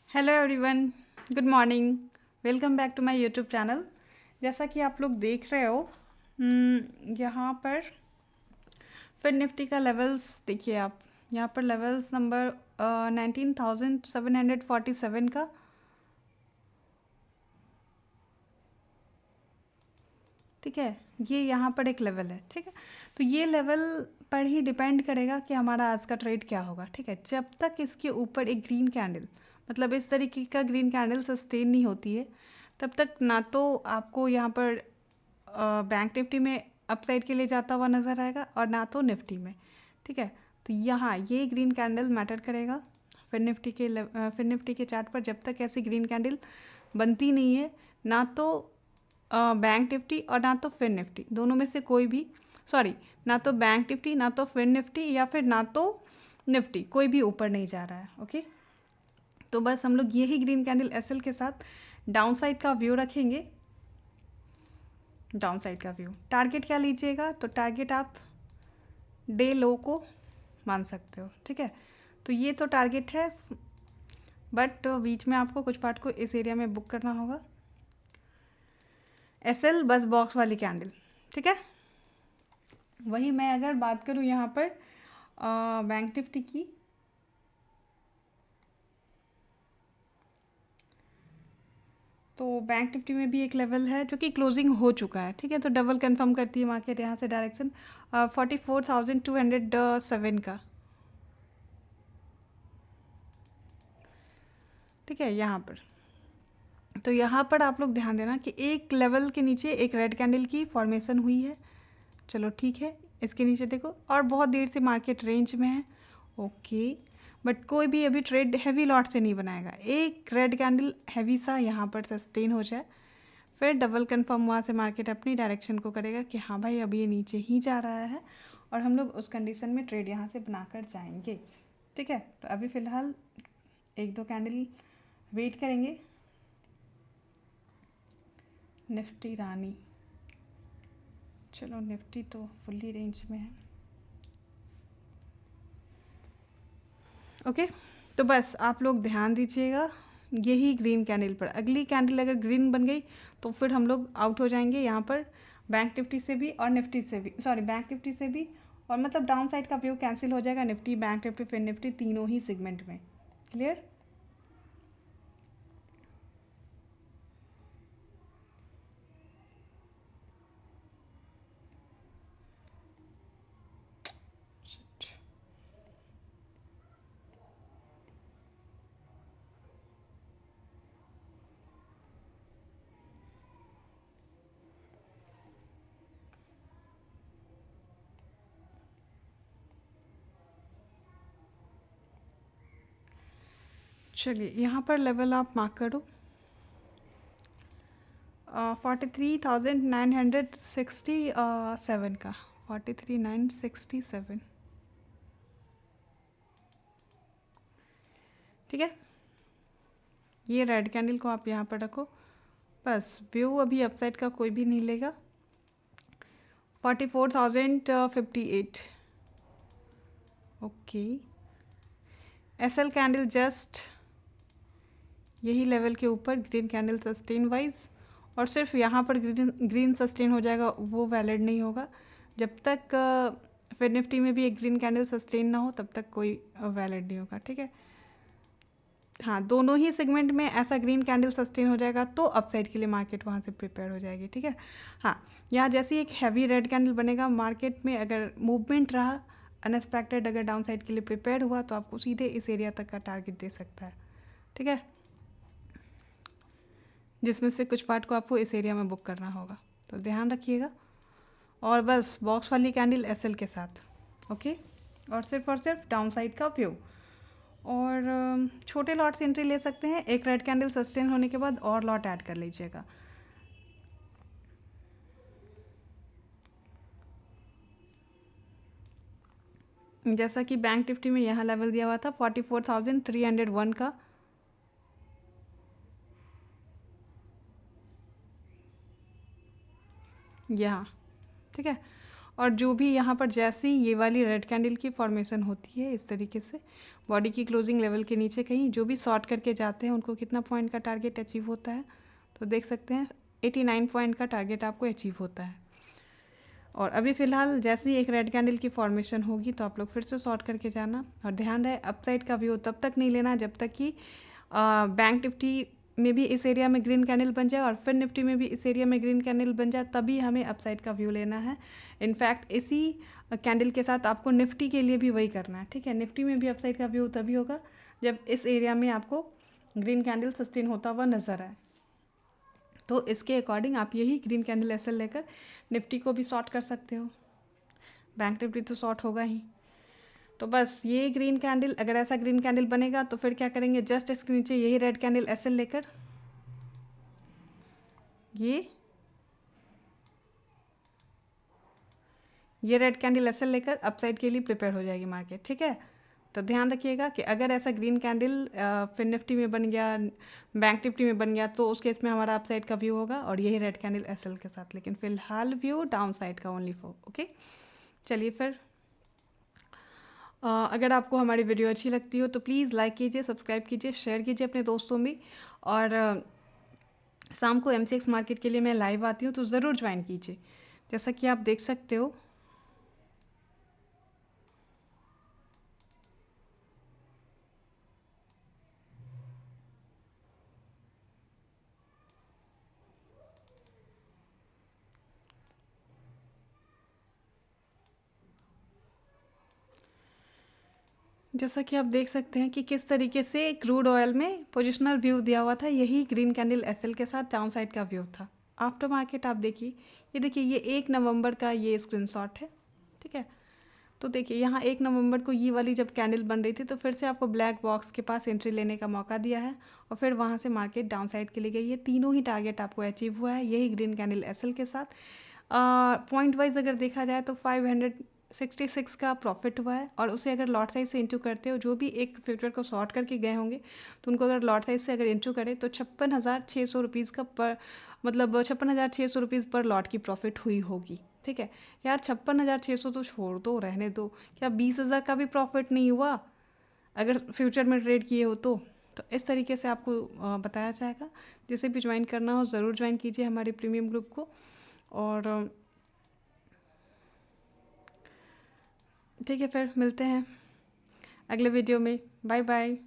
Hello everyone, good morning. Welcome back to my YouTube channel. जैसा कि आप लोग देख रहे हो, यहाँ पर फिर निफ्टी का लेवल्स देखिए आप। यहाँ पर लेवल्स नंबर 19,747 का, ठीक है। ये यहाँ पर एक लेवल है, ठीक है। तो ये लेवल पर ही डिपेंड करेगा कि हमारा आज का ट्रेड क्या होगा, ठीक है। जब तक इसके ऊपर एक ग्रीन कैंडल, मतलब इस तरीके का ग्रीन कैंडल सस्टेन नहीं होती है, तब तक ना तो आपको यहाँ पर बैंक निफ्टी में अपसाइड के लिए जाता हुआ नज़र आएगा और ना तो निफ्टी में, ठीक है। तो यहाँ ये ग्रीन कैंडल मैटर करेगा फिर निफ्टी के चार्ट पर। जब तक ऐसी ग्रीन कैंडल बनती नहीं है, ना तो बैंक निफ्टी और ना तो फिर निफ्टी, दोनों में से कोई भी, सॉरी, ना तो बैंक निफ्टी ना तो फिर निफ्टी या फिर ना तो निफ्टी, कोई भी ऊपर नहीं जा रहा है। ओके, तो बस हम लोग यही ग्रीन कैंडल एसएल के साथ डाउन साइड का व्यू रखेंगे। डाउन साइड का व्यू, टारगेट क्या लीजिएगा? तो टारगेट आप डे लो को मान सकते हो, ठीक है। तो ये तो टारगेट है, बट बीच में आपको कुछ पार्ट को इस एरिया में बुक करना होगा। एसएल बस बॉक्स वाली कैंडल, ठीक है। वही मैं अगर बात करूँ यहाँ पर बैंक निफ्टी की, तो बैंक निफ्टी में भी एक लेवल है जो कि क्लोजिंग हो चुका है, ठीक है। तो डबल कंफर्म करती है मार्केट यहाँ से डायरेक्शन 44,207 का, ठीक है। यहाँ पर तो यहाँ पर आप लोग ध्यान देना कि एक लेवल के नीचे एक रेड कैंडल की फॉर्मेशन हुई है, चलो ठीक है। इसके नीचे देखो और बहुत देर से मार्केट रेंज में है, ओके। बट कोई भी अभी ट्रेड हैवी लॉट से नहीं बनाएगा। एक रेड कैंडल हैवी सा यहाँ पर सस्टेन हो जाए, फिर डबल कंफर्म वहाँ से मार्केट अपनी डायरेक्शन को करेगा कि हाँ भाई अभी ये नीचे ही जा रहा है, और हम लोग उस कंडीशन में ट्रेड यहाँ से बनाकर जाएंगे, ठीक है। तो अभी फ़िलहाल एक दो कैंडल वेट करेंगे। निफ्टी रानी, चलो निफ्टी तो फुल्ली रेंज में है, ओके। तो बस आप लोग ध्यान दीजिएगा यही ग्रीन कैंडल पर। अगली कैंडल अगर ग्रीन बन गई तो फिर हम लोग आउट हो जाएंगे यहाँ पर, बैंक निफ्टी से भी और निफ्टी से भी, सॉरी बैंक निफ्टी से भी, और मतलब डाउन साइड का व्यू कैंसिल हो जाएगा निफ्टी, बैंक निफ्टी, फिर निफ्टी, तीनों ही सेगमेंट में। क्लियर? चलिए यहाँ पर लेवल आप मार्क करो, 43,967 का, 43,967, ठीक है। ये रेड कैंडल को आप यहाँ पर रखो, बस व्यू अभी अपसाइड का कोई भी नहीं लेगा। 44,058, ओके। एसएल कैंडल जस्ट यही लेवल के ऊपर ग्रीन कैंडल सस्टेन वाइज, और सिर्फ यहाँ पर ग्रीन सस्टेन हो जाएगा, वो वैलिड नहीं होगा। जब तक फिर निफ्टी में भी एक ग्रीन कैंडल सस्टेन ना हो तब तक कोई वैलिड नहीं होगा, ठीक है। हाँ, दोनों ही सेगमेंट में ऐसा ग्रीन कैंडल सस्टेन हो जाएगा तो अपसाइड के लिए मार्केट वहाँ से प्रिपेयर हो जाएगी, ठीक है। हाँ, यहाँ जैसे ही एक हैवी रेड कैंडल बनेगा मार्केट में, अगर मूवमेंट रहा अनएक्सपेक्टेड, अगर डाउन साइड के लिए प्रिपेयर हुआ तो आपको सीधे इस एरिया तक का टारगेट दे सकता है, ठीक है, जिसमें से कुछ पार्ट को आपको इस एरिया में बुक करना होगा, तो ध्यान रखिएगा। और बस बॉक्स वाली कैंडल एसएल के साथ, ओके। और सिर्फ डाउन साइड का व्यू, और छोटे लॉट से एंट्री ले सकते हैं। एक रेड कैंडल सस्टेन होने के बाद और लॉट ऐड कर लीजिएगा। जैसा कि बैंक निफ्टी में यहाँ लेवल दिया हुआ था 44,301 का, यहाँ, ठीक है। और जो भी यहाँ पर जैसे ही ये वाली रेड कैंडल की फॉर्मेशन होती है इस तरीके से बॉडी की क्लोजिंग लेवल के नीचे कहीं जो भी शॉर्ट करके जाते हैं उनको कितना पॉइंट का टारगेट अचीव होता है, तो देख सकते हैं 89 पॉइंट का टारगेट आपको अचीव होता है। और अभी फ़िलहाल जैसे ही एक रेड कैंडल की फॉर्मेशन होगी तो आप लोग फिर से शॉर्ट करके जाना, और ध्यान रहे अपसाइड का व्यू तब तक नहीं लेना जब तक कि बैंक निफ्टी में भी इस एरिया में ग्रीन कैंडल बन जाए और फिर निफ्टी में भी इस एरिया में ग्रीन कैंडल बन जाए, तभी हमें अपसाइड का व्यू लेना है। इनफैक्ट इसी कैंडल के साथ आपको निफ्टी के लिए भी वही करना है, ठीक है। निफ्टी में भी अपसाइड का व्यू तभी होगा जब इस एरिया में आपको ग्रीन कैंडल सस्टेन होता हुआ नज़र आए। तो इसके अकॉर्डिंग आप यही ग्रीन कैंडल एसएल लेकर निफ्टी को भी शॉर्ट कर सकते हो। बैंक निफ्टी तो शॉर्ट होगा ही। तो बस ये ग्रीन कैंडल, अगर ऐसा ग्रीन कैंडल बनेगा तो फिर क्या करेंगे, जस्ट इसके नीचे यही रेड कैंडल एसएल लेकर ये रेड कैंडल एसएल लेकर अपसाइड के लिए प्रिपेयर हो जाएगी मार्केट, ठीक है। तो ध्यान रखिएगा कि अगर ऐसा ग्रीन कैंडल फिर निफ्टी में बन गया, बैंक निफ्टी में बन गया, तो उस केस में हमारा अपसाइड का व्यू होगा और यही रेड कैंडल एसएल के साथ, लेकिन फिलहाल व्यू डाउन साइड का ओनली फॉर। ओके, चलिए फिर अगर आपको हमारी वीडियो अच्छी लगती हो तो प्लीज़ लाइक कीजिए, सब्सक्राइब कीजिए, शेयर कीजिए अपने दोस्तों में। और शाम को एमसीएक्स मार्केट के लिए मैं लाइव आती हूँ तो ज़रूर ज्वाइन कीजिए। जैसा कि आप देख सकते हो कि किस तरीके से क्रूड ऑयल में पोजिशनल व्यू दिया हुआ था, यही ग्रीन कैंडल एसएल के साथ डाउन साइड का व्यू था। आफ्टर मार्केट आप देखिए, ये देखिए ये 1 नवंबर का ये स्क्रीनशॉट है, ठीक है। तो देखिए यहाँ 1 नवंबर को ये वाली जब कैंडल बन रही थी तो फिर से आपको ब्लैक बॉक्स के पास एंट्री लेने का मौका दिया है और फिर वहाँ से मार्केट डाउन साइड के लिए गई है। तीनों ही टारगेट आपको अचीव हुआ है यही ग्रीन कैंडल एसएल के साथ। पॉइंट वाइज अगर देखा जाए तो 566 का प्रॉफिट हुआ है, और उसे अगर लॉट साइज से इंटू करते हो, जो भी एक फ्यूचर को शॉर्ट करके गए होंगे तो उनको अगर लॉट साइज से अगर इंटू करें तो 56,600 रुपीज़ का पर, मतलब 56,600 रुपीज़ पर लॉट की प्रॉफिट हुई होगी, ठीक है। यार 56,600 तो छोड़ दो, रहने दो, क्या 20,000 का भी प्रॉफिट नहीं हुआ अगर फ्यूचर में ट्रेड किए हो तो इस तरीके से आपको बताया जाएगा। जिसे भी ज्वाइन करना हो ज़रूर ज्वाइन कीजिए हमारे प्रीमियम ग्रुप को। और ठीक है, फिर मिलते हैं अगले वीडियो में। Bye bye.